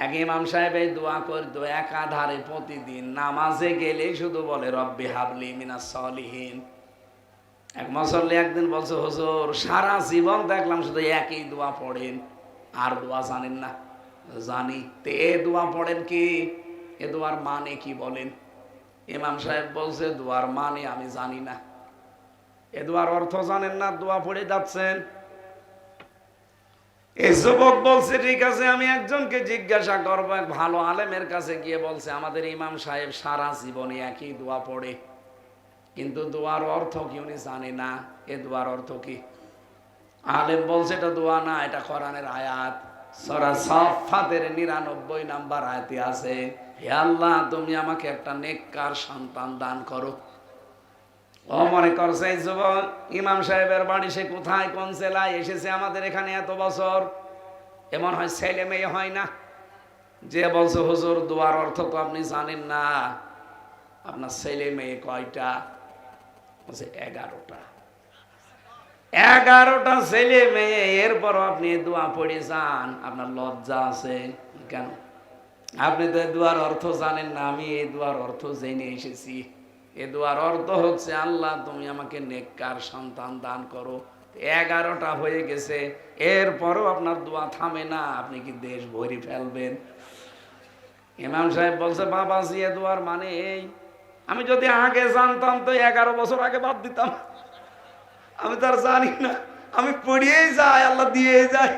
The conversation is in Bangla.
এক ইমাম সাহেব এই দোয়া করতো একাধারে প্রতিদিন, নামাজে গেলে শুধু বলে রব্বি হাবলি মিনাস সলিহিন। এক মুসল্লি একদিন বলছে, হুজুর সারা জীবন দেখলাম শুধু একই দোয়া পড়েন, আর দোয়া জানেন না। জানি। তে এ দোয়া পড়েন কি? এ দোয়ার মানে কি বলেন? ইমাম সাহেব বলছে, দোয়ার মানে আমি জানি না। এ দোয়ার অর্থ জানেন না, দোয়া পড়ে যাচ্ছেন। এই যুবক বলছে, ঠিক আছে আমি একজনকে জিজ্ঞাসা করবো। এক ভালো আলেমের কাছে গিয়ে বলছে, আমাদের ইমাম সাহেব সারা জীবনে একই দোয়া পড়ে, কিন্তু দোয়ার অর্থ কি উনি জানে না। এ দোয়ার অর্থ কি? আলেম বলছে, এটা দোয়া না, এটা কোরআনের আয়াত। সূরা সাফফাতের 99 নাম্বার আয়াতে আছে, হে আল্লাহ তুমি আমাকে একটা নেককার সন্তান দান করো। ও মনে করছে এই যুবক ইমাম সাহেবের বাড়ি সে কোথায়, কোন জেলায় এসেছে আমাদের এখানে এত বছর, এমন হয় ছেলে মেয়ে হয় না। যে বলছে, হুজুর দোয়ার অর্থ তো আপনি জানেন না, আপনার ছেলে মেয়ে কয়টা? বলছে 11টা। 11টা ছেলে মেয়ে, এরপরও আপনি দোয়া পড়ে যান, আপনার লজ্জা আছে কেন? আপনি তো দোয়ার অর্থ জানেন না। আমি এই দোয়ার অর্থ জেনে এসেছি। এ দোয়ার অর্থ হচ্ছে, আল্লাহ তুমি আমাকে নেককার সন্তান দান করো। 11টা হয়ে গেছে, এরপরও আপনার দোয়া থামে না, আপনি কি দেশ ভরে ফেলবেন? ইমাম সাহেব বলছে, বাবাজি এ দোয়ার মানে এই, আমি যদি আগে জানতাম তো 11 বছর আগে বাদ দিতাম। আমি তো আর জানি না, আমি পড়িয়েই যাই, আল্লাহ দিয়েই যায়।